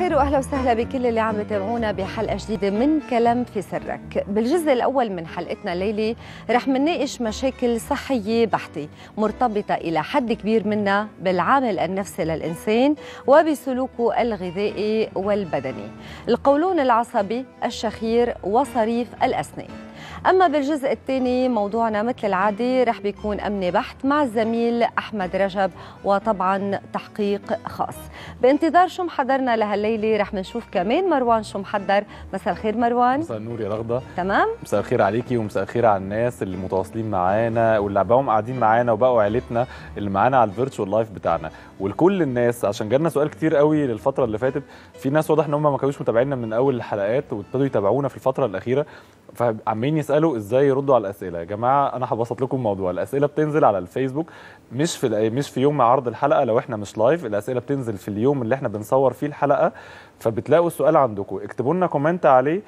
الخير واهلا وسهلا بكل اللي عم يتابعونا بحلقه جديده من كلام في سرك. بالجزء الاول من حلقتنا الليله رح منناقش مشاكل صحيه بحته مرتبطه الى حد كبير منها بالعامل النفسي للانسان وبسلوكه الغذائي والبدني، القولون العصبي، الشخير، وصريف الاسنان. أما بالجزء الثاني موضوعنا مثل العادة رح بيكون أمني بحت مع الزميل أحمد رجب، وطبعا تحقيق خاص. بانتظار شو محضرنا لهالليلة رح نشوف كمان مروان شو محضر. مساء الخير مروان. مساء النور يا رغدة. تمام. مساء الخير عليكي ومساء الخير على الناس اللي متواصلين معانا واللي بقوا قاعدين معانا وبقوا عيلتنا اللي معانا على الفيرتشوال لايف بتاعنا، ولكل الناس عشان جالنا سؤال كتير قوي للفترة اللي فاتت. في ناس واضح ان هم ما كانوش متابعينا من اول الحلقات وابتدوا يتابعونا في الفترة الأخيرة، فعمالين يسالوا ازاي يردوا على الاسئله. يا جماعه انا هبسط لكم الموضوع، الاسئله بتنزل على الفيسبوك مش في يوم عرض الحلقه. لو احنا مش لايف الاسئله بتنزل في اليوم اللي احنا بنصور فيه الحلقه، فبتلاقوا السؤال عندكم، اكتبوا لنا كومنت عليه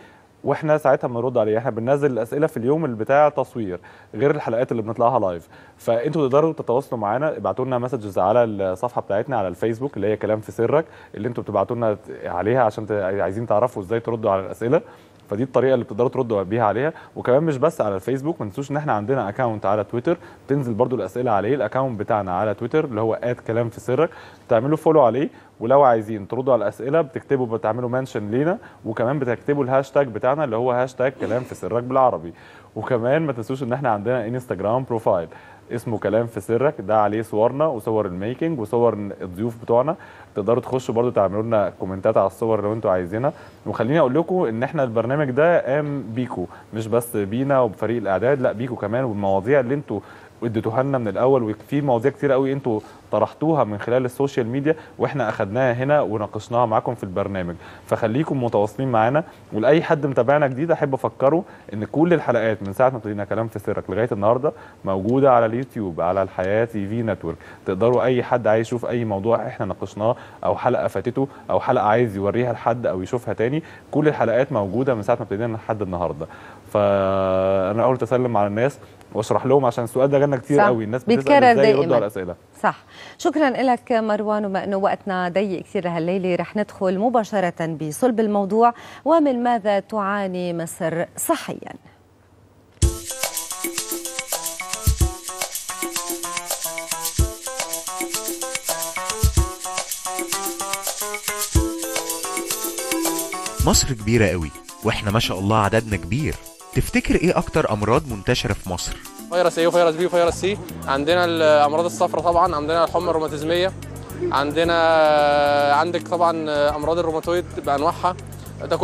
واحنا ساعتها بنرد عليه. احنا بننزل الاسئله في اليوم اللي بتاع تصوير غير الحلقات اللي بنطلعها لايف، فانتوا تقدروا تتواصلوا معانا. ابعتوا لنا مسجز على الصفحه بتاعتنا على الفيسبوك اللي هي كلام في سرك، اللي انتوا بتبعتوا لنا عليها عشان عايزين تعرفوا ازاي تردوا على الاسئله. فدي الطريقه اللي بتقدروا تردوا بيها عليها. وكمان مش بس على الفيسبوك، ما تنسوش ان احنا عندنا اكونت على تويتر بتنزل برضو الاسئله عليه. الاكونت بتاعنا على تويتر اللي هو @كلام في سرك، تعملوا فولو عليه، ولو عايزين تردوا على الاسئله بتعملوا منشن لينا، وكمان بتكتبوا الهاشتاج بتاعنا اللي هو هاشتاج كلام في سرك بالعربي. وكمان ما تنسوش ان احنا عندنا انستجرام بروفايل اسمه كلام في سرك، ده عليه صورنا وصور الميكنج وصور الضيوف بتوعنا. تقدروا تخشوا برضو تعملوا لنا كومنتات على الصور لو انتوا عايزينها. وخليني اقول لكم ان احنا البرنامج ده قام بيكو، مش بس بينا وبفريق الاعداد، لا بيكو كمان، والمواضيع اللي انتوا اديتوها لنا من الاول. وفي مواضيع كتير قوي انتوا طرحتوها من خلال السوشيال ميديا واحنا اخدناها هنا وناقشناها معاكم في البرنامج، فخليكم متواصلين معانا. ولاي حد متابعنا جديد احب افكره ان كل الحلقات من ساعه ما ابتدينا كلام في سرك لغايه النهارده موجوده على اليوتيوب على الحياه تي في نتورك. تقدروا اي حد عايز يشوف اي موضوع احنا ناقشناه او حلقه فاتته او حلقه عايز يوريها لحد او يشوفها تاني، كل الحلقات موجوده من ساعه ما ابتدينا لحد النهارده. فانا قلت اسلم على الناس واشرح لهم عشان السؤال ده جالنا كتير قوي، الناس بتسال ازاي يردوا على الاسئله. صح. شكرا لك مروان، وبما انه وقتنا ضيق كثير لهالليله رح ندخل مباشره بصلب الموضوع. ومن ماذا تعاني مصر صحيا؟ مصر كبيرة قوي واحنا ما شاء الله عددنا كبير. تفتكر ايه اكتر امراض منتشرة في مصر؟ فيروس ايه وفيروس بي وفيروس سي. عندنا الامراض الصفراء طبعا، عندنا الحمى الروماتيزميه، عندك طبعا امراض الروماتويد بانواعها. ده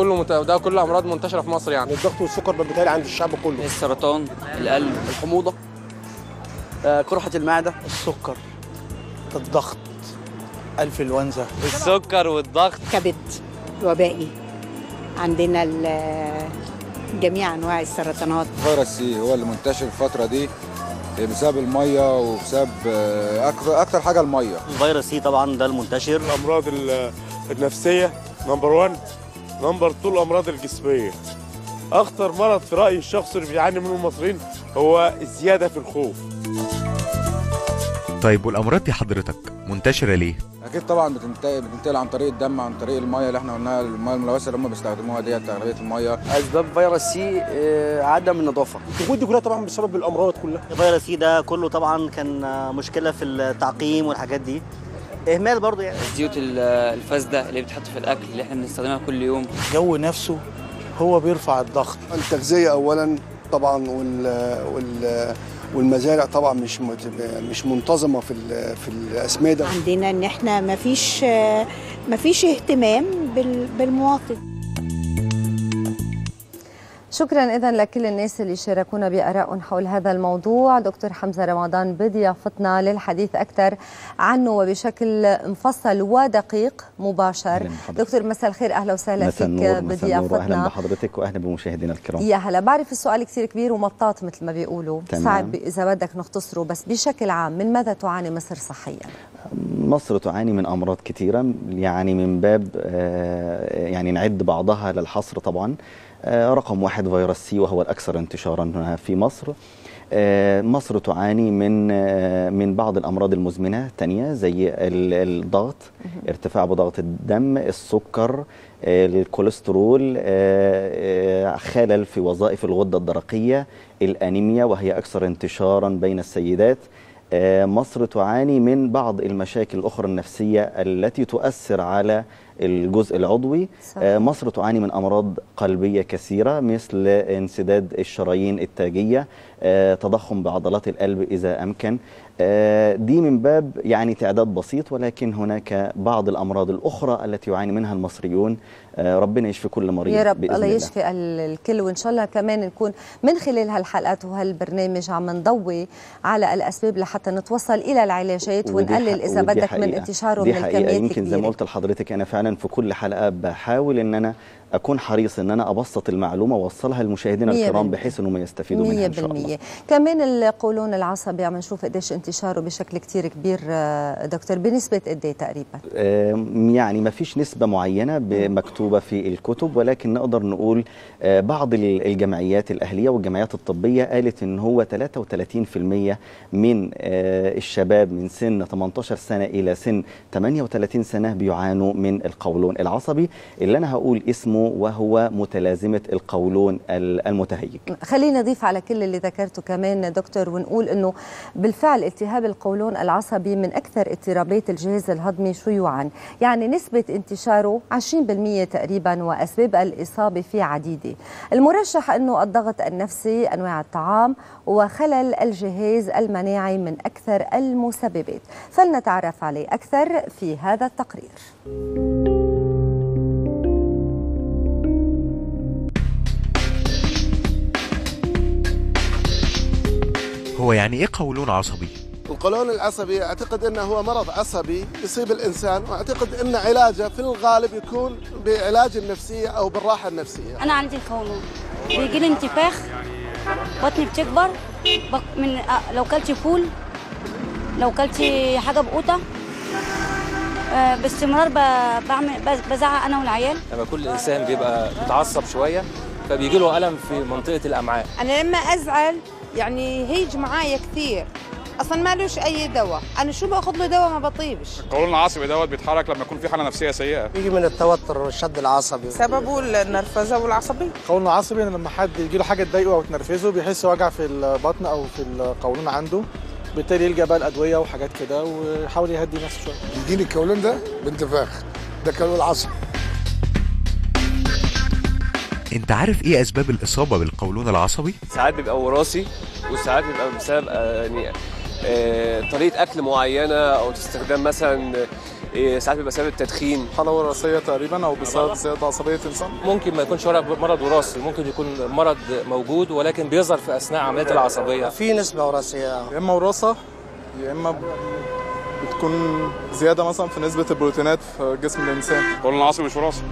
كله امراض منتشره في مصر. يعني الضغط والسكر بالتالي عند الشعب كله، السرطان، القلب، الحموضه، قرحه المعده، السكر، الضغط، الانفلونزا، السكر والضغط، كبد وبائي. عندنا جميع انواع السرطانات. فيروس سي هو اللي منتشر الفتره دي بسبب الميه وبسبب اكتر حاجه الميه. فيروس سي طبعا ده المنتشر. الامراض النفسيه نمبر 1، نمبر 2 الامراض الجسميه. اخطر مرض في رايي الشخصي اللي بيعاني منه المصريين هو الزياده في الخوف. طيب والامراض دي حضرتك منتشره ليه؟ اكيد طبعا بتنتقل عن طريق الدم، عن طريق الميه اللي احنا قلناها، الميه الملوثه اللي هم بيستخدموها ديت، اغلبيه الميه. اسباب فيروس سي عدم النظافه. الضغوط دي كلها طبعا بسبب الامراض كلها. فيروس سي ده كله طبعا كان مشكله في التعقيم والحاجات دي، اهمال برضه. يعني الزيوت الفاسده اللي بتحط في الاكل اللي احنا بنستخدمها كل يوم. الجو نفسه هو بيرفع الضغط. التغذيه اولا طبعا، والمزارع طبعا مش منتظمه في الاسمده. عندنا ان احنا ما فيش اهتمام بالمواطن. شكرا إذن لكل الناس اللي شاركونا بآرائهم حول هذا الموضوع. دكتور حمزة رمضان بضيافتنا للحديث أكثر عنه وبشكل مفصل ودقيق مباشر. دكتور مساء الخير، أهلا وسهلا فيك بضيافتنا. أهلا بحضرتك وأهلا بمشاهدينا الكرام. يا هلا. بعرف السؤال كثير كبير ومطاط مثل ما بيقولوا، صعب إذا بدك نختصره، بس بشكل عام من ماذا تعاني مصر صحيا؟ مصر تعاني من أمراض كثيرة، يعني من باب يعني نعد بعضها للحصر. طبعا رقم 1 فيروس سي وهو الأكثر انتشارا في مصر. مصر تعاني من بعض الأمراض المزمنة التانية زي الضغط، ارتفاع بضغط الدم، السكر، الكوليسترول، خلل في وظائف الغدة الدرقية، الأنيميا وهي أكثر انتشارا بين السيدات. مصر تعاني من بعض المشاكل الأخرى النفسية التي تؤثر على الجزء العضوي. مصر تعاني من أمراض قلبية كثيرة مثل انسداد الشرايين التاجية، تضخم بعضلات القلب إذا أمكن. دي من باب يعني تعداد بسيط، ولكن هناك بعض الأمراض الأخرى التي يعاني منها المصريون. ربنا يشفي كل مريض يا رب. بإذن الله يشفي الكل، وإن شاء الله كمان نكون من خلال هالحلقات وهالبرنامج عم نضوي على الأسباب لحتى نتوصل إلى العلاجات ونقلل إذا بدك من انتشاره من الكميات الكبيرة. يمكن زي ما قلت لحضرتك أنا فعلا في كل حلقة بحاول إن أنا أكون حريص إن أنا أبسط المعلومة وأوصلها للمشاهدين الكرام بحيث إنهم يستفيدوا منها إن شاء الله. كمان القولون العصبي عم نشوف قديش انتشاره بشكل كتير كبير دكتور، بنسبة قد ايه تقريبا؟ يعني ما فيش نسبة معينة مكتوبة في الكتب، ولكن نقدر نقول بعض الجمعيات الأهلية والجمعيات الطبية قالت إن هو 33% من الشباب من سن 18 سنة إلى سن 38 سنة بيعانوا من القولون العصبي، اللي أنا هقول اسمه وهو متلازمة القولون المتهيج. خلينا نضيف على كل اللي ذكرته كمان دكتور ونقول إنه بالفعل التهاب القولون العصبي من أكثر اضطرابات الجهاز الهضمي شيوعا، يعني نسبة انتشاره 20% تقريبا، وأسباب الإصابة فيه عديدة. المرشح أنه الضغط النفسي، أنواع الطعام، وخلل الجهاز المناعي من أكثر المسببات. فلنتعرف عليه أكثر في هذا التقرير. هو يعني ايه قولون عصبي؟ القولون العصبي اعتقد انه هو مرض عصبي يصيب الانسان، واعتقد ان علاجه في الغالب يكون بعلاج النفسيه او بالراحه النفسيه. انا عندي القولون بيجي لي انتفاخ، بطني بتكبر من لو كلتي فول، لو كلتي حاجه بقوطه، باستمرار بزعق انا والعيال. لما كل انسان بيبقى متعصب شويه فبيجي له الم في منطقه الامعاء. انا لما ازعل يعني هيج معايا كثير، اصلا مالوش اي دواء، انا شو باخذ له دواء ما بطيبش. القولون العصبي دوت بيتحرك لما يكون في حاله نفسيه سيئه، بيجي من التوتر والشد العصبي. سببه النرفزه والعصبي. القولون العصبي لما حد يجي له حاجه تضايقه او تنرفزه بيحس وجع في البطن او في القولون عنده، بالتالي يلجا بقى الادويه وحاجات كده ويحاول يهدي نفسه شويه. يجيني القولون ده بانتفاخ، ده قولون العصبي. انت عارف ايه اسباب الاصابه بالقولون العصبي؟ ساعات بيبقى وراثي، وساعات بيبقى بسبب يعني طريقه اكل معينه او استخدام مثلا، ساعات بيبقى سبب التدخين. حاله وراثيه تقريبا او بسبب زياده عصبيه انسان. ممكن ما يكونش مرض وراثي، ممكن يكون مرض موجود ولكن بيظهر في اثناء عمليات العصبيه. في نسبه وراثيه، يا اما وراثه يا اما بتكون زياده مثلا في نسبه البروتينات في جسم الانسان. القولون العصبي مش وراثي.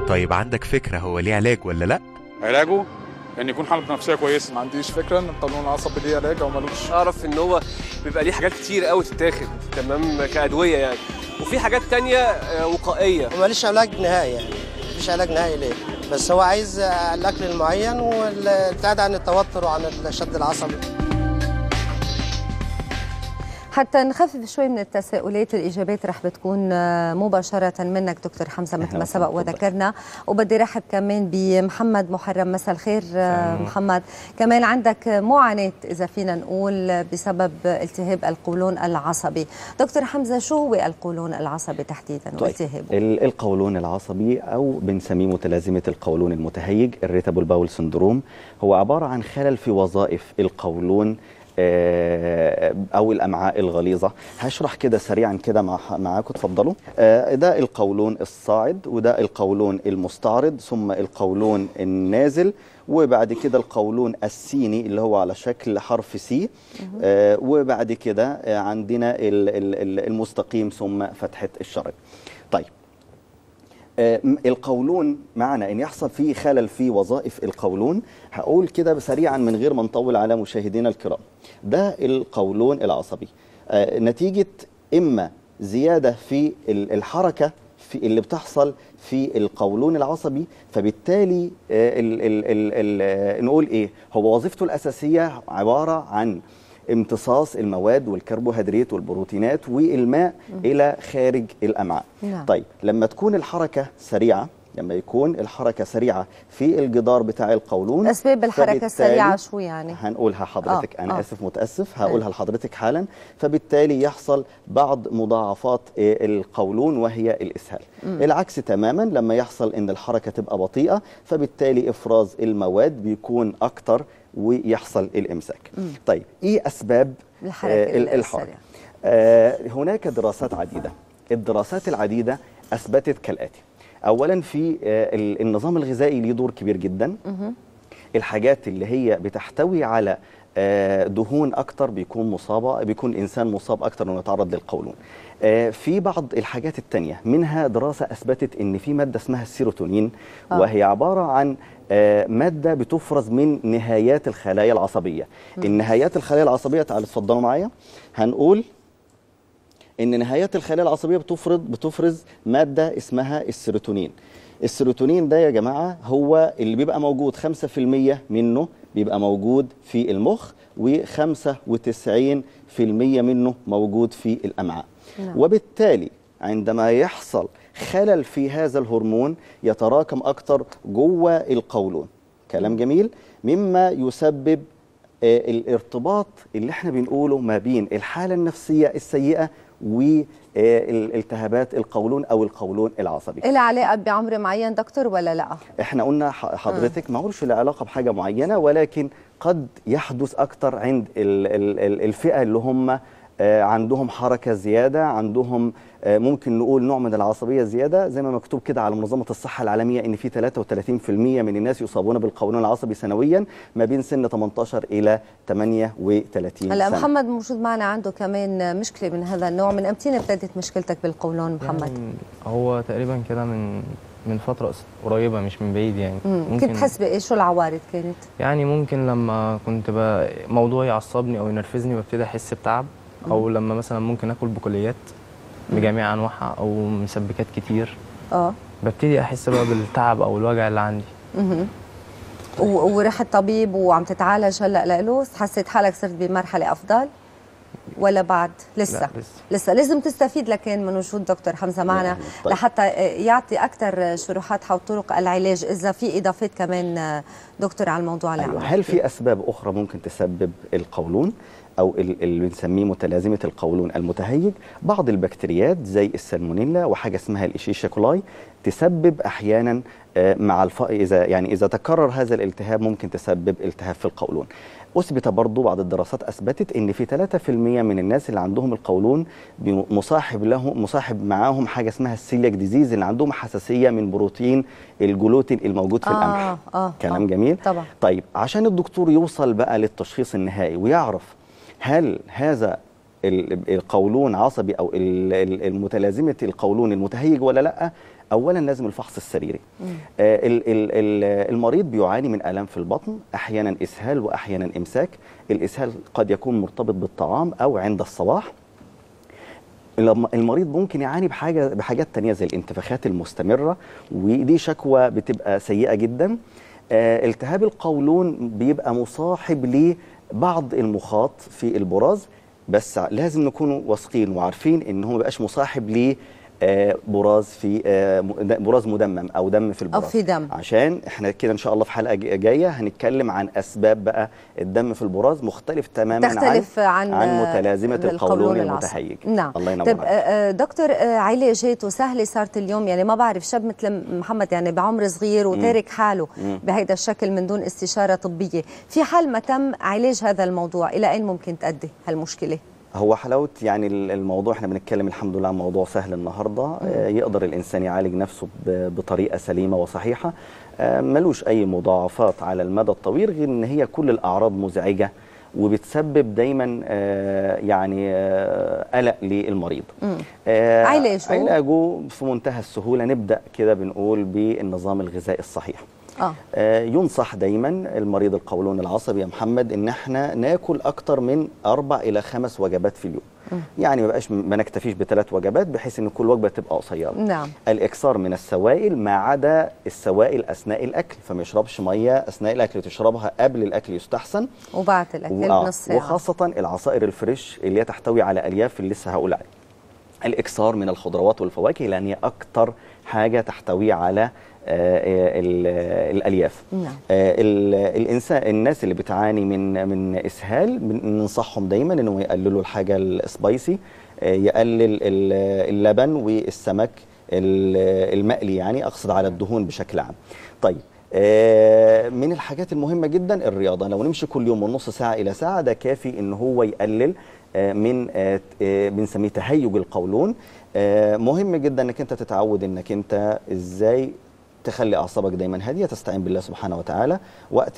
طيب عندك فكرة هو ليه علاج ولا لا؟ علاجه ان يكون حالته نفسيه كويسه. ما عنديش فكره ان القولون العصبي ليه علاج او ملوش. اعرف ان هو بيبقى ليه حاجات كتير قوي تتاخد تمام كادويه يعني، وفي حاجات تانية وقائيه. ماليش علاج نهائي يعني، مفيش علاج نهائي ليه، بس هو عايز الاكل المعين والابتعاد عن التوتر وعن الشد العصبي. حتى نخفف شوي من التساؤلات، الإجابات رح بتكون مباشرة منك دكتور حمزة مثل ما سبق وذكرنا. وبدي رحب كمان بمحمد محرم. مساء الخير محمد. كمان عندك معاناة إذا فينا نقول بسبب التهاب القولون العصبي. دكتور حمزة، شو هو القولون العصبي تحديدا والتهابه؟ القولون العصبي أو بنسميه متلازمة القولون المتهيج، الريتابل باول سندروم، هو عبارة عن خلل في وظائف القولون أو الأمعاء الغليظة. هشرح كده سريعا كده معاكم، اتفضلوا. ده القولون الصاعد، وده القولون المستعرض، ثم القولون النازل، وبعد كده القولون السيني اللي هو على شكل حرف سي، وبعد كده عندنا المستقيم ثم فتحة الشرج. طيب القولون معنى ان يحصل فيه خلل في وظائف القولون. هقول كده سريعا من غير ما نطول على مشاهدينا الكرام. ده القولون العصبي نتيجة اما زيادة في الحركة اللي بتحصل في القولون العصبي، فبالتالي نقول ايه، هو وظيفته الاساسيه عباره عن امتصاص المواد والكربوهيدرات والبروتينات والماء الى خارج الامعاء. نعم. طيب لما تكون الحركه سريعه، لما يكون الحركه سريعه في الجدار بتاع القولون، اسباب الحركه السريعه شو يعني؟ هنقولها حضرتك. انا اسف متاسف، هقولها لحضرتك حالا. فبالتالي يحصل بعض مضاعفات القولون وهي الاسهال. العكس تماما، لما يحصل ان الحركه تبقى بطيئه فبالتالي افراز المواد بيكون اكتر ويحصل الامساك. طيب ايه اسباب الحركه؟ هناك دراسات عديده. الدراسات العديده اثبتت كالاتي: اولا في النظام الغذائي ليه دور كبير جدا. الحاجات اللي هي بتحتوي على دهون اكتر بيكون انسان مصاب اكتر انه يتعرض للقولون. في بعض الحاجات التانية، منها دراسة اثبتت ان في مادة اسمها السيروتونين، وهي عبارة عن مادة بتفرز من نهايات الخلايا العصبية. النهايات الخلايا العصبية، تعالوا اتفضلوا معايا، هنقول ان نهايات الخلايا العصبيه بتفرز ماده اسمها السيروتونين. السيروتونين ده يا جماعه هو اللي بيبقى موجود 5% منه بيبقى موجود في المخ، و95% منه موجود في الامعاء. وبالتالي عندما يحصل خلل في هذا الهرمون يتراكم اكتر جوه القولون. كلام جميل، مما يسبب الارتباط اللي احنا بنقوله ما بين الحاله النفسيه السيئه والالتهابات القولون او القولون العصبي. إلها علاقه بعمر معين دكتور ولا لا؟ احنا قلنا حضرتك ما هوش له علاقه بحاجه معينه، ولكن قد يحدث اكتر عند الفئه اللي هم عندهم حركه زياده، عندهم ممكن نقول نوع من العصبيه زياده، زي ما مكتوب كده على منظمه الصحه العالميه ان في 33% من الناس يصابون بالقولون العصبي سنويا ما بين سن 18 الى 38 هلا سنه. محمد موجود معنا عنده كمان مشكله من هذا النوع. من امتى ابتدت مشكلتك بالقولون محمد؟ يعني هو تقريبا كده من فتره قريبه مش من بعيد يعني. كنت تحس بايه؟ شو العوارض كانت؟ يعني ممكن لما كنت موضوع يعصبني او ينرفزني ببتدي احس بتعب، او لما مثلا ممكن اكل بقوليات بجميع انواعها او مسبكات كتير ببتدي احس بقى بالتعب او الوجع اللي عندي. ورحت طبيب وعم تتعالج هلا له؟ حسيت حالك صرت بمرحله افضل ولا بعد؟ لسه لازم تستفيد لكن من وجود دكتور حمزه معنا طيب. لحتى يعطي اكثر شروحات حول طرق العلاج، اذا في اضافات كمان دكتور على الموضوع اللي هل في اسباب اخرى ممكن تسبب القولون او اللي بنسميه متلازمه القولون المتهيج؟ بعض البكتيريات زي السالمونيلا وحاجه اسمها الإيشيريشيا كولاي تسبب احيانا مع اذا تكرر هذا الالتهاب ممكن تسبب التهاب في القولون. اثبت برضو بعض الدراسات اثبتت ان في 3% من الناس اللي عندهم القولون مصاحب معاهم حاجه اسمها السيلياك ديزيز، اللي عندهم حساسيه من بروتين الجلوتين الموجود في القمح. كلام جميل طبعا. طيب عشان الدكتور يوصل بقى للتشخيص النهائي ويعرف هل هذا القولون عصبي او المتلازمه القولون المتهيج ولا لا، اولا لازم الفحص السريري. المريض بيعاني من الام في البطن، احيانا اسهال واحيانا امساك. الاسهال قد يكون مرتبط بالطعام او عند الصباح. المريض ممكن يعاني بحاجات تانية زي الانتفاخات المستمره، ودي شكوى بتبقى سيئه جدا. التهاب القولون بيبقى مصاحب لبعض المخاط في البراز، بس لازم نكون واثقين وعارفين ان هو ما بقاش مصاحب براز مدمم او دم في البراز او في دم، عشان احنا كده ان شاء الله في حلقه جايه هنتكلم عن اسباب بقى الدم في البراز مختلف تماما عن متلازمه القولون المتهيج. نعم. الله ينور طيب دكتور، علاجاته سهله صارت اليوم؟ يعني ما بعرف شاب مثل محمد يعني بعمر صغير وتارك حاله بهيدا الشكل من دون استشاره طبيه، في حال ما تم علاج هذا الموضوع الى اين ممكن تؤدي هالمشكله؟ هو حلاوه يعني الموضوع، احنا بنتكلم الحمد لله عن موضوع سهل النهارده. يقدر الانسان يعالج نفسه بطريقه سليمه وصحيحه، ملوش اي مضاعفات على المدى الطويل، غير ان هي كل الاعراض مزعجه وبتسبب دايما يعني قلق للمريض. علاجه في منتهى السهوله. نبدا كده بنقول بالنظام الغذائي الصحيح. ينصح دايما المريض القولون العصبي يا محمد ان احنا ناكل اكتر من 4 إلى 5 وجبات في اليوم. يعني ما نكتفيش ب3 وجبات، بحيث ان كل وجبه تبقى قصيره. نعم. الاكثار من السوائل ما عدا السوائل اثناء الاكل، فما يشربش ميه اثناء الاكل، تشربها قبل الاكل يستحسن وبعد الاكل بنص ساعه. وخاصه العصائر الفريش اللي هي تحتوي على الياف اللي لسه هقول عليه. الاكثار من الخضروات والفواكه لان هي اكتر حاجه تحتوي على الالياف. نعم. الناس اللي بتعاني من اسهال بننصحهم دايما انه يقللوا الحاجه السبايسي، يقلل اللبن والسمك المقلي، يعني اقصد على الدهون بشكل عام. طيب من الحاجات المهمه جدا الرياضه، لو نمشي كل يوم من نص ساعه الى ساعه ده كافي ان هو يقلل من بنسميه تهيج القولون. مهم جدا انك انت تتعود انك انت ازاي تخلي اعصابك دايما هاديه، تستعين بالله سبحانه وتعالى. وقت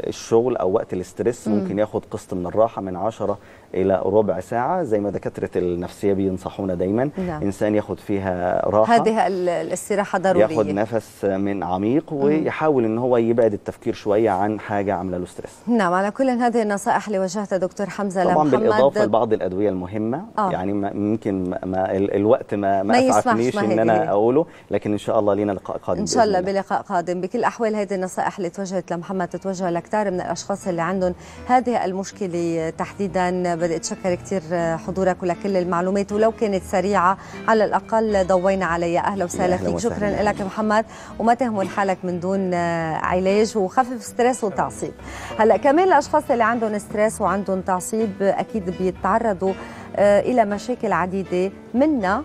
الشغل او وقت الاسترس ممكن ياخد قسط من الراحه من 10 إلى ربع ساعه، زي ما دكاتره النفسيه بينصحونا دايما. نعم. انسان ياخد فيها راحه، هذه الاستراحه ضروريه، ياخد نفس من عميق ويحاول ان هو يبعد التفكير شويه عن حاجه عامله له ستريس. نعم. على كل هذه النصائح اللي وجهتها دكتور حمزه طبعا لمحمد، بالاضافه لبعض الادويه المهمه. يعني ممكن الوقت ما اسعفنيش ان انا اقوله، لكن ان شاء الله لينا لقاء قادم ان شاء الله بلقاء قادم. بكل الاحوال هذه النصائح اللي توجهت لمحمد تتوجه لكثير من الاشخاص اللي عندهم هذه المشكله تحديدا. بدي اتشكر كثير حضورك ولكل المعلومات، ولو كانت سريعه على الاقل ضوينا عليها. اهلا وسهلا فيك. شكرا لك محمد، وما تهمل حالك من دون علاج، وخفف ستريس وتعصيب. هلا كمان الاشخاص اللي عندهم ستريس وعندهم تعصيب اكيد بيتعرضوا الى مشاكل عديده، منها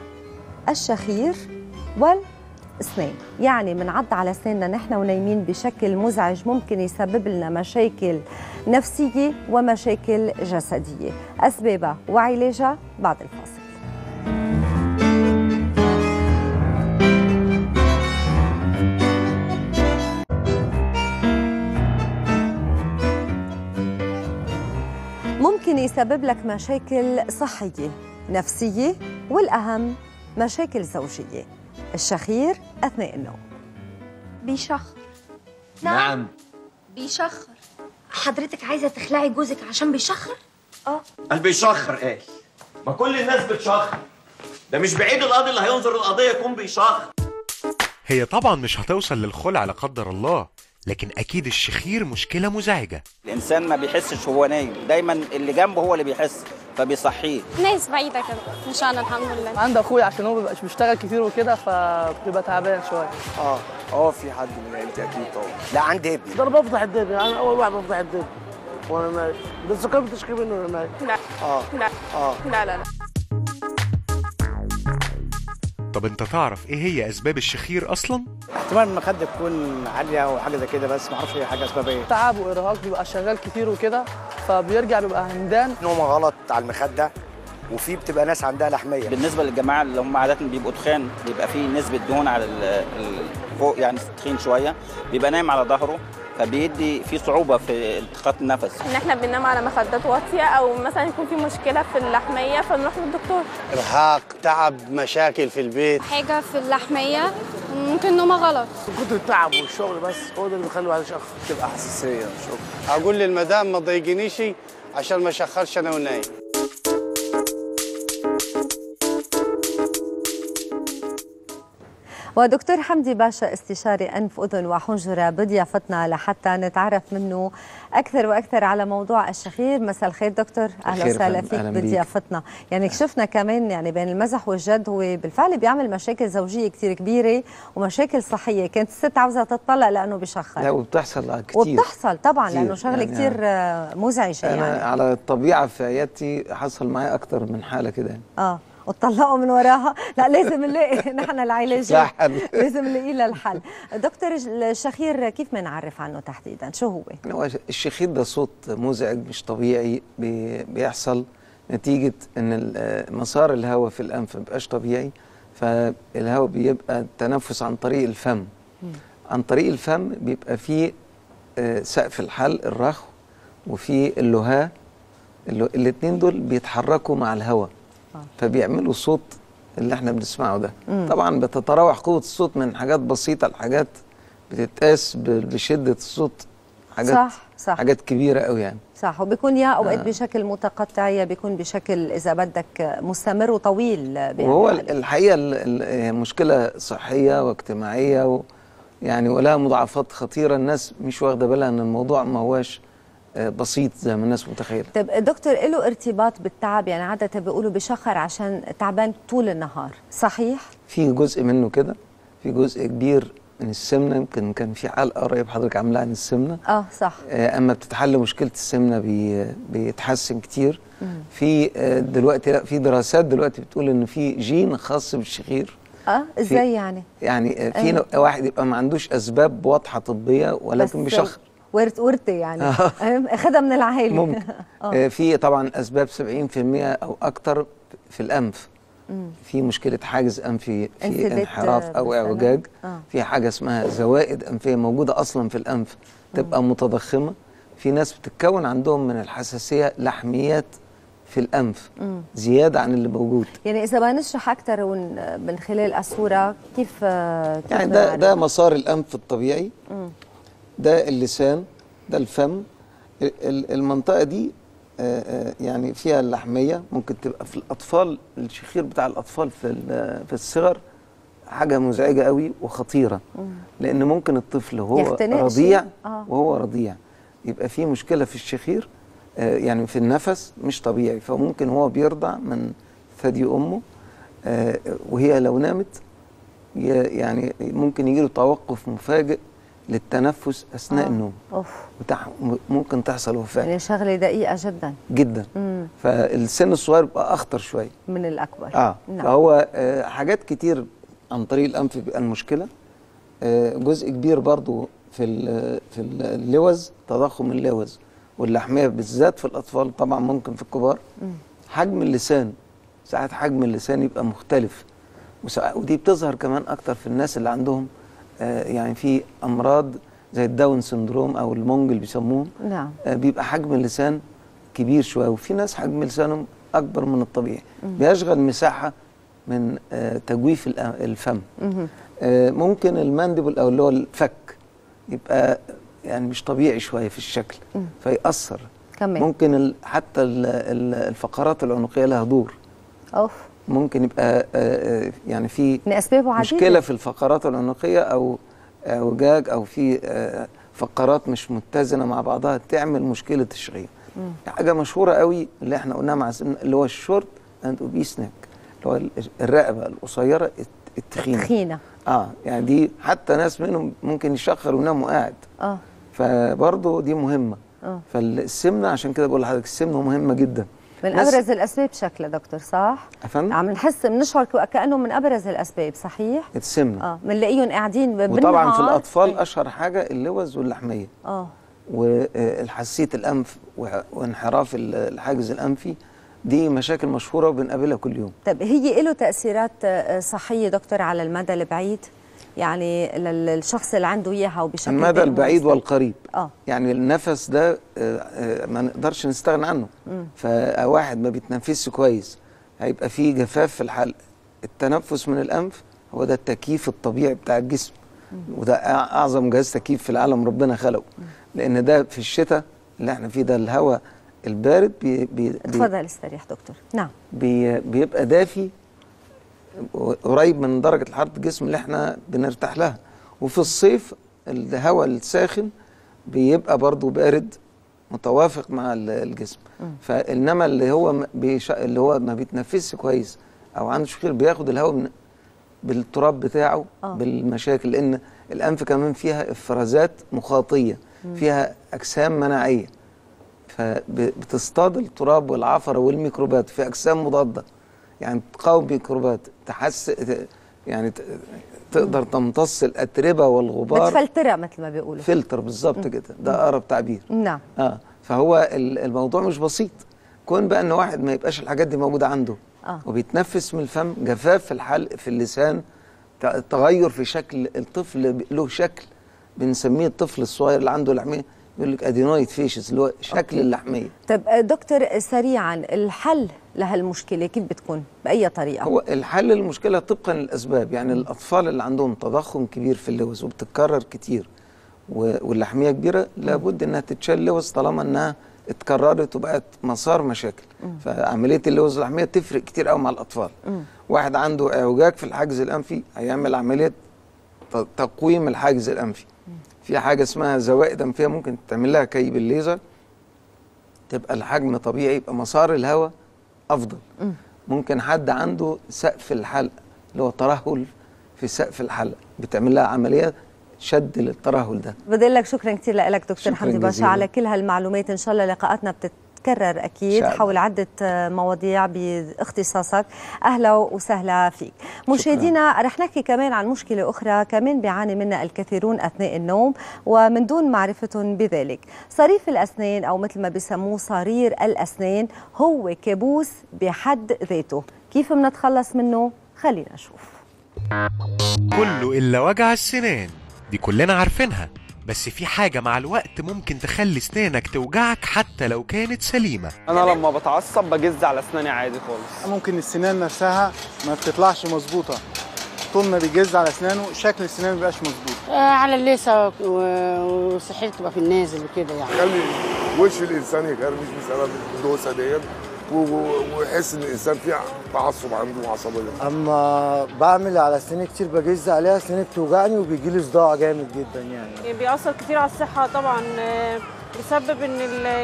الشخير والاسنان. يعني بنعض على اسناننا نحن ونايمين بشكل مزعج، ممكن يسبب لنا مشاكل نفسيه ومشاكل جسديه. اسبابها وعلاجها بعد الفاصل. ممكن يسبب لك مشاكل صحيه، نفسيه، والاهم مشاكل زوجيه. الشخير اثناء النوم بيشخر. نعم بيشخر. حضرتك عايزه تخلعي جوزك عشان بيشخر؟ قال بيشخر ايه؟ ما كل الناس بتشخر، ده مش بعيد القاضي اللي هينظر القضيه يكون بيشخر. هي طبعا مش هتوصل للخلع لا قدر الله، لكن اكيد الشخير مشكله مزعجه. الانسان ما بيحسش وهو نايم، دايما اللي جنبه هو اللي بيحس فبيصحيه. ناس بعيده كده ان شاء الله. الحمد لله. عندي اخويا عشان هو مبيبقاش بيشتغل كتير وكده فبيبقى تعبان شويه. في حد من عيلتي اكيد طبعا. لا عندي ابني. ده انا بفضح الدنيا، انا اول واحد بفضح الدنيا وانا نايم. بس كان بتشكي منه وانا نايم. لا لا لا لا. طب انت تعرف ايه هي اسباب الشخير اصلا؟ احتمال المخده تكون عاليه او حاجه زي كده، بس ما اعرفش هي حاجه اسباب ايه. تعب وارهاق، بيبقى شغال كتير وكده فبيرجع بيبقى همدان. نومه غلط على المخده، وفي بتبقى ناس عندها لحميه. بالنسبه للجماعه اللي هم عاده بيبقوا تخان، بيبقى في نسبه دهون على فوق، يعني تخين شويه، بيبقى نايم على ظهره فبيدي في صعوبه في التقاط النفس. ان احنا بننام على مخدات واطيه، او مثلا يكون في مشكله في اللحميه فنروح للدكتور. ارهاق، تعب، مشاكل في البيت. حاجه في اللحميه، ممكن نومه غلط. كتر التعب والشغل بس هو ده اللي بيخلي الواحد يشخر. تبقى حساسيه شغل. اقول للمدام ما تضايقنيش عشان ما اشخرش انا ونايم. ودكتور حمدي باشا استشاري أنف أذن وحنجرة بضيافتنا لحتى نتعرف منه أكثر وأكثر على موضوع الشخير. مساء الخير دكتور، أهلا وسهلا فيك بضيافتنا. يعني كشفنا كمان يعني بين المزح والجد هو بالفعل بيعمل مشاكل زوجية كثير كبيرة ومشاكل صحية. كانت الست عاوزة تطلق لأنه بيشخر. لا وبتحصل كثير، وبتحصل طبعا كتير. لأنه شغلة يعني كثير مزعجة. أنا يعني على الطبيعة في عيادتي حصل معي أكثر من حالة كده. وتطلقوا من وراها. لا لازم نلاقي نحن العلاج، لازم نلاقي لها الحل. دكتور الشخير كيف بنعرف عنه تحديدا؟ شو هو؟ الشخير ده صوت مزعج مش طبيعي بيحصل نتيجة ان مسار الهواء في الانف مبقاش طبيعي، فالهواء بيبقى تنفس عن طريق الفم. عن طريق الفم بيبقى فيه سقف الحلق الرخو وفي اللهاه، الاثنين دول بيتحركوا مع الهواء فبيعملوا الصوت اللي احنا بنسمعه ده. طبعا بتتراوح قوة الصوت من حاجات بسيطة لحاجات بتتقاس بشده الصوت، حاجات صح. حاجات كبيره قوي يعني. صح، وبيكون يا اوقات بشكل متقطع، يا بيكون بشكل اذا بدك مستمر وطويل. وهو الحقيقه مشكله صحيه واجتماعيه يعني ولها مضاعفات خطيره، الناس مش واخده بالها ان الموضوع ما هواش بسيط زي ما الناس متخيله. طيب دكتور، له ارتباط بالتعب؟ يعني عاده بيقولوا بشخر عشان تعبان طول النهار، صحيح؟ في جزء منه كده، في جزء كبير من السمنه. يمكن كان في حلقه قريب حضرتك عاملاها عن السمنه. صح. اما بتتحل مشكله السمنه بيتحسن كتير. في دلوقتي في دراسات دلوقتي بتقول ان في جين خاص بالشخير. ازاي يعني؟ يعني في واحد يبقى ما عندوش اسباب واضحه طبيه ولكن بيشخر. ورثي يعني. اخدها من العائله. ممكن. في طبعا اسباب 70% او اكتر في الانف. في مشكله حاجز انفي، في انحراف او اعوجاج. في حاجه اسمها زوائد انفيه موجوده اصلا في الانف تبقى متضخمه. في ناس بتتكون عندهم من الحساسيه لحميات في الانف زياده عن اللي موجود. يعني اذا ما نشرح اكثر من خلال الصوره كيف يعني ده مسار الانف الطبيعي. ده اللسان، ده الفم. المنطقه دي يعني فيها اللحميه، ممكن تبقى في الاطفال. الشخير بتاع الاطفال في الصغر حاجه مزعجه قوي وخطيره، لان ممكن الطفل وهو رضيع وهو رضيع يبقى فيه مشكله في الشخير، يعني في النفس مش طبيعي. فممكن هو بيرضع من ثدي امه وهي لو نامت يعني ممكن يجيله توقف مفاجئ للتنفس اثناء النوم. ممكن تحصل وفاه. يعني شغله دقيقه جدا جدا. فالسن الصغير بيبقى اخطر شويه من الاكبر. نعم. فهو حاجات كتير عن طريق الانف بيبقى المشكله. جزء كبير برضو في اللوز، تضخم اللوز واللحميه بالذات في الاطفال، طبعا ممكن في الكبار. حجم اللسان، ساعات حجم اللسان يبقى مختلف، ودي بتظهر كمان اكتر في الناس اللي عندهم يعني في امراض زي الداون سندروم او المونج اللي بيسموه. نعم. بيبقى حجم اللسان كبير شويه، وفي ناس حجم لسانهم اكبر من الطبيعي، بيشغل مساحه من تجويف الفم. ممكن المانديبل او اللي هو الفك يبقى يعني مش طبيعي شويه في الشكل فيأثر كمان. ممكن حتى الفقرات العنقيه لها دور. ممكن يبقى يعني في مشكله في الفقرات العنقيه او اعوجاج او في فقرات مش متزنه مع بعضها تعمل مشكله الشخير. حاجه مشهوره قوي اللي احنا قلناها مع اللي هو الشورت اند اوبيس نيك، اللي هو الرقبه القصيره التخينه. يعني دي حتى ناس منهم ممكن يشخر وينام قاعد. فبرضه دي مهمه. فالسمنه عشان كده بقول لحضرتك السمنه مهمه جدا. من ابرز الاسباب شكلها دكتور، صح؟ عم نحس بنشعر كانه من ابرز الاسباب، صحيح؟ السمنه. بنلاقيهم قاعدين بالنهار. وطبعا في الاطفال اشهر حاجه اللوز واللحميه. والحساسيه الانف وانحراف الحاجز الانفي، دي مشاكل مشهوره وبنقابلها كل يوم. طب هي له تاثيرات صحيه دكتور على المدى البعيد؟ يعني للشخص اللي عنده اياها وبشكل المدى البعيد والقريب. يعني النفس ده ما نقدرش نستغنى عنه. فواحد ما بيتنفسش كويس هيبقى فيه جفاف في الحلق. التنفس من الانف هو ده التكييف الطبيعي بتاع الجسم، وده اعظم جهاز تكييف في العالم ربنا خلقه، لان ده في الشتاء اللي احنا فيه ده الهواء البارد اتفضل استريح دكتور. نعم. بيبقى دافي قريب من درجة حرارة الجسم اللي احنا بنرتاح لها. وفي الصيف الهواء الساخن بيبقى برضو بارد متوافق مع الجسم. فإنما اللي هو ما بيتنفسش كويس أو عنده شخير بياخد الهواء بالتراب بتاعه بالمشاكل، لأن الأنف كمان فيها إفرازات مخاطية، فيها أجسام مناعية فبتصطاد التراب والعفرة والميكروبات في أجسام مضادة، يعني تقاوم ميكروبات، يعني تقدر تمتص الأتربة والغبار، بتفلترها مثل ما بيقولوا. فلتر بالظبط كده، ده أقرب تعبير. نعم. فهو الموضوع مش بسيط. كون بقى إن واحد ما يبقاش الحاجات دي موجودة عنده وبيتنفس من الفم، جفاف في الحلق في اللسان، تغير في شكل الطفل، له شكل بنسميه الطفل الصغير اللي عنده لحمية يقول لك ادينويد فيشز اللي هو شكل اللحميه. طب دكتور سريعا، الحل لهالمشكله؟ كيف بتكون باي طريقه؟ هو الحل للمشكله طبقا للاسباب. يعني الاطفال اللي عندهم تضخم كبير في اللوز وبتتكرر كتير واللحميه كبيره، لابد انها تتشال لوز طالما انها اتكررت وبقت مسار مشاكل. فعمليه اللوز اللحميه تفرق كتير قوي مع الاطفال. واحد عنده اعوجاج في الحاجز الانفي هيعمل عمليه تقويم الحاجز الانفي. في حاجه اسمها زوائد انفيه ممكن تعمل لها كي بالليزر، تبقى الحجم طبيعي، يبقى مسار الهواء افضل. ممكن حد عنده سقف الحلق اللي هو ترهل في سقف الحلق، بتعمل لها عمليه شد للترهل ده. بدي لك شكرا كثير لك دكتور حمدي باشا على كل هالمعلومات. ان شاء الله لقاءاتنا بتتكرر اكيد حول عده مواضيع باختصاصك. اهلا وسهلا فيك. مشاهدينا رح نحكي كمان عن مشكله اخرى كمان بيعاني منها الكثيرون اثناء النوم ومن دون معرفتهم بذلك. صريف الاسنان او مثل ما بيسموه صرير الاسنان هو كابوس بحد ذاته. كيف بنتخلص منه؟ خلينا نشوف. كله إلا وجع السنان دي كلنا عارفينها، بس في حاجة مع الوقت ممكن تخلي سنانك توجعك حتى لو كانت سليمة. أنا لما بتعصب بجز على أسناني عادي خالص. ممكن السنان نفسها ما بتطلعش مظبوطة، طول ما بيجز على أسنانه شكل السنان ما بيبقاش مظبوط. على اللثة وصحته تبقى في النازل وكده يعني. خلي وش الإنسان يكرمش بسبب الدوسة ديت ويحس ان الانسان فيه تعصب عنده وعصبيه. اما بعمل على سناني كتير بجز عليها، سناني بتوجعني وبيجي لي صداع جامد جدا يعني. بيأثر كتير على الصحه طبعا، بيسبب ان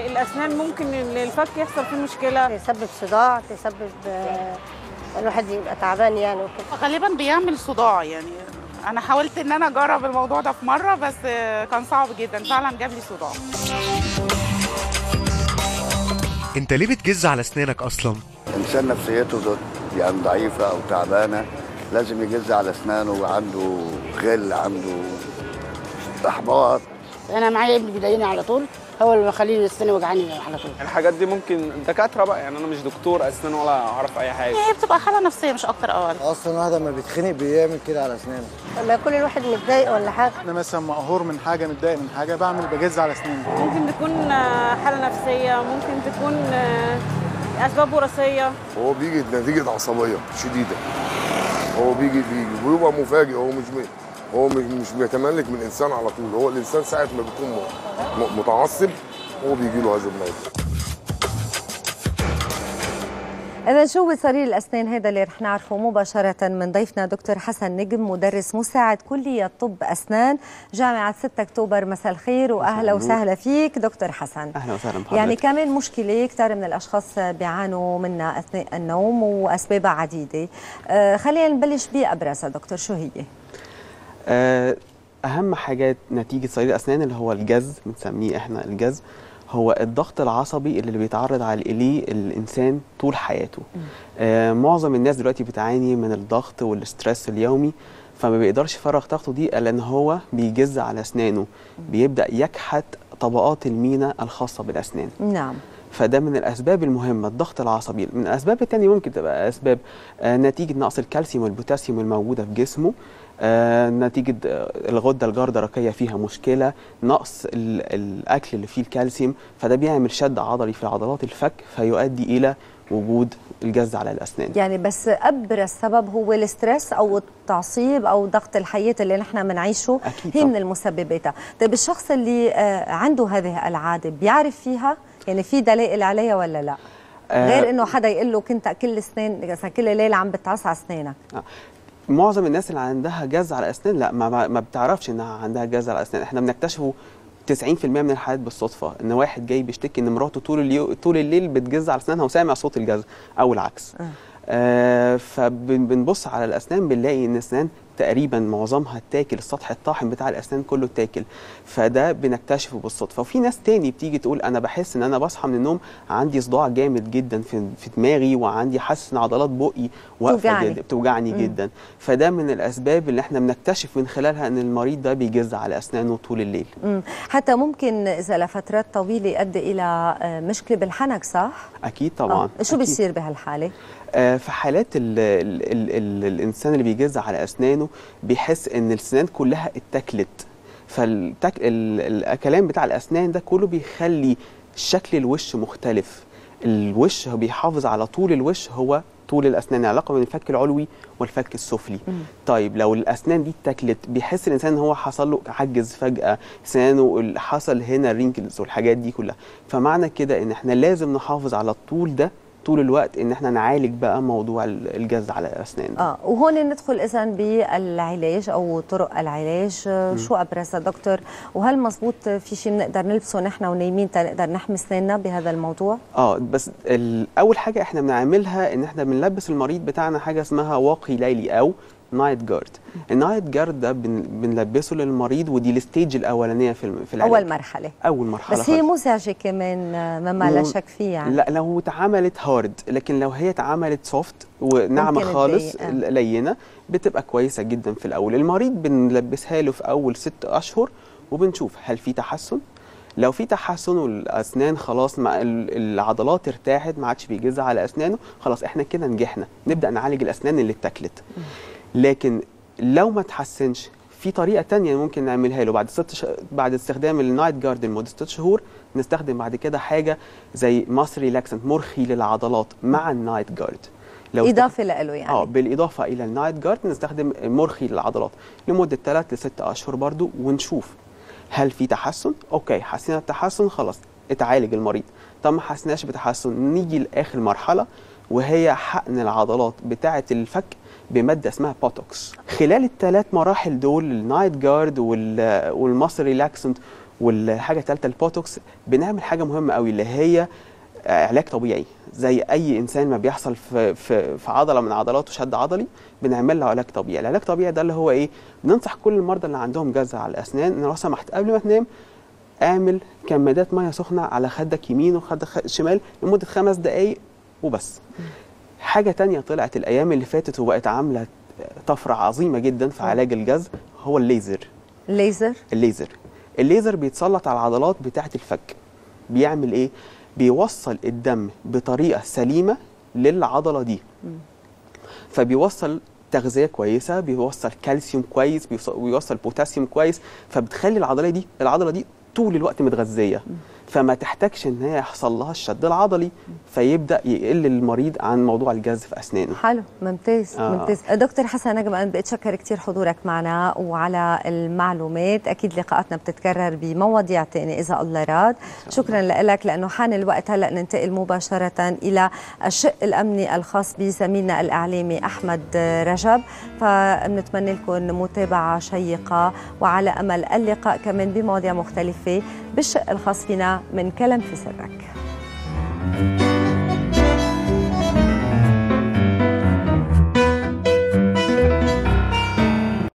الاسنان ممكن الفك يحصل فيه مشكله، بيسبب صداع، بيسبب الواحد يبقى تعبان يعني وكده. غالبا بيعمل صداع يعني. انا حاولت ان انا اجرب الموضوع ده في مره بس كان صعب جدا، فعلا جاب لي صداع. انت ليه بتجز على اسنانك اصلا؟ الانسان نفسيته يعني ضعيفه او تعبانه لازم يجز على اسنانه، وعنده غل، عنده احباط. انا معايا ابني بيضايقني على طول، هو اللي مخليني اسناني وجعاني على طول. الحاجات دي ممكن دكاتره بقى، يعني انا مش دكتور اسنان ولا اعرف اي حاجه. هي بتبقى حاله نفسيه مش اكتر. اصلا الواحد لما بيتخنق بيعمل كده على اسنانه. لما يكون الواحد متضايق ولا حاجه، انا مثلا مقهور من حاجه، متضايق من حاجه، بجز على اسناني. ممكن تكون حاله نفسيه، ممكن تكون اسباب وراثيه. هو بيجي نتيجه عصبيه شديده. هو بيجي ويبقى مفاجئ. هو مش بيتملك من الانسان على طول. هو الانسان ساعه ما بيكون متعصب هو بيجي له هذا الموضوع. إذا شو هو صرير الأسنان؟ هذا اللي رح نعرفه مباشرة من ضيفنا دكتور حسن نجم، مدرس مساعد كلية طب أسنان جامعة 6 أكتوبر. مساء الخير وأهلا وسهلا فيك دكتور حسن. أهلا وسهلا بحضرتك. يعني كمان مشكلة كتير من الأشخاص بيعانوا منها أثناء النوم وأسبابها عديدة. خلينا نبلش بأبرزها دكتور، شو هي؟ أهم حاجات نتيجة صرير الأسنان اللي هو الجز، بنسميه إحنا الجز، هو الضغط العصبي اللي بيتعرض إليه الإنسان طول حياته. معظم الناس دلوقتي بتعاني من الضغط والستريس اليومي، فما بيقدرش يفرغ طاقته دي لأن هو بيجز على أسنانه، بيبدأ يكحت طبقات المينا الخاصة بالأسنان. نعم. فده من الأسباب المهمة الضغط العصبي. من الأسباب التانية ممكن تبقى أسباب نتيجة نقص الكالسيوم والبوتاسيوم الموجودة في جسمه، نتيجة الغدة الجردرقية فيها مشكلة، نقص الأكل اللي فيه الكالسيوم، فده بيعمل شد عضلي في عضلات الفك فيؤدي إلى وجود الجز على الأسنان. يعني بس أبرز سبب هو الاسترس أو التعصيب أو ضغط الحياة اللي نحن بنعيشه، هي من المسببات. طيب الشخص اللي عنده هذه العادة بيعرف فيها؟ يعني في دلائل عليها ولا لا؟ غير إنه حدا يقول له كنت كل ليلة عم بتعص على أسنانك. معظم الناس اللي عندها جز على الأسنان لا ما بتعرفش إنها عندها جز على الأسنان. إحنا بنكتشفه 90% من الحالات بالصدفة، إن واحد جاي بيشتكي إن مراته طول الليل بتجز على أسنانها وسامع صوت الجز أو العكس. فبنبص على الأسنان بنلاقي إن الأسنان تقريبا معظمها اتاكل، السطح الطاحن بتاع الأسنان كله اتاكل، فده بنكتشفه بالصدفة. وفي ناس تاني بتيجي تقول أنا بحس إن أنا بصحى من النوم عندي صداع جامد جدا في دماغي، وعندي حاسس إن عضلات بقي واقفة بتوجعني جدا. فده من الأسباب اللي احنا بنكتشف من خلالها إن المريض ده بيجز على أسنانه طول الليل. حتى ممكن إذا لفترات طويلة يؤدي إلى مشكلة بالحنك، صح؟ أكيد طبعا. شو بيصير بهالحالة؟ في حالات الإنسان اللي بيجز على أسنانه بيحس إن الأسنان كلها اتاكلت، فالكلام بتاع الأسنان ده كله بيخلي شكل الوش مختلف. الوش هو بيحافظ على طول الوش، هو طول الاسنان، علاقه بين الفك العلوي والفك السفلي. طيب لو الاسنان دي اتاكلت بيحس الانسان ان هو حصل له عجز فجاه، اسنانه حصل هنا رينكلز والحاجات دي كلها. فمعنى كده ان احنا لازم نحافظ على الطول ده طول الوقت، ان احنا نعالج بقى موضوع الجز على الاسنان. وهون ندخل اذا بالعلاج او طرق العلاج. شو ابرزها دكتور؟ وهل مزبوط في شيء بنقدر نلبسه نحن ونايمين تنقدر نحمي اسناننا بهذا الموضوع؟ بس اول حاجه احنا بنعملها ان احنا بنلبس المريض بتاعنا حاجه اسمها واقي ليلي او نايت جارد. النايت جارد ده بنلبسه للمريض، ودي الستيج الاولانيه في العلاج. اول مرحله بس هي مزعجه كمان مما لا شك فيه يعني. لا لو اتعملت هارد، لكن لو هي اتعملت سوفت وناعمه خالص لينه بتبقى كويسه جدا في الاول. المريض بنلبسها له في اول 6 اشهر وبنشوف هل في تحسن. لو في تحسن والاسنان خلاص مع العضلات ارتاحت، ما عادش بيجز على اسنانه، خلاص احنا كده نجحنا، نبدا نعالج الاسنان اللي اتاكلت. لكن لو ما تحسنش، في طريقه تانية ممكن نعملها له بعد استخدام النايت جارد لمده 6 شهور، نستخدم بعد كده حاجه زي ماس ريلاكسنت، مرخي للعضلات مع النايت جارد. اضافه له يعني. بالاضافه الى النايت جارد نستخدم مرخي للعضلات لمده 3 ل 6 اشهر برضو، ونشوف هل في تحسن. اوكي حسينا التحسن، خلاص اتعالج المريض. طب ما حسناش بتحسن، نيجي لاخر مرحله وهي حقن العضلات بتاعه الفك بماده اسمها بوتوكس. خلال ال3 مراحل دول، النايت جارد والماسل ريلاكسنت والحاجه الثالثه البوتوكس، بنعمل حاجه مهمه قوي اللي هي علاج طبيعي. زي اي انسان ما بيحصل في عضله من عضلاته شد عضلي، بنعمل له علاج طبيعي. العلاج الطبيعي ده اللي هو ايه؟ بننصح كل المرضى اللي عندهم جز على الاسنان ان لو سمحت قبل ما تنام اعمل كمادات ميه سخنه على خدك يمين وخدك شمال لمده 5 دقائق وبس. حاجه تانية طلعت الايام اللي فاتت وبقت عامله طفره عظيمه جدا في علاج الجز، هو الليزر. الليزر بيتسلط على العضلات بتاعه الفك. بيعمل ايه؟ بيوصل الدم بطريقه سليمه للعضله دي. فبيوصل تغذيه كويسه، بيوصل كالسيوم كويس، بيوصل بوتاسيوم كويس، فبتخلي العضله دي طول الوقت متغذيه، فما تحتاجش ان هي يحصل لها الشد العضلي، فيبدا يقل المريض عن موضوع الجز في اسنانه. حلو، ممتاز. ممتاز. دكتور حسن نجم، انا بتشكر كثير حضورك معنا وعلى المعلومات. اكيد لقاءاتنا بتتكرر بمواضيع ثانيه اذا الله راد. شكرا لك، لانه حان الوقت هلا ننتقل مباشره الى الشق الامني الخاص بزميلنا الاعلامي احمد رجب، فبنتمنى لكم متابعه شيقه وعلى امل اللقاء كمان بمواضيع مختلفه بالشق الخاص فينا من كلام في سرك.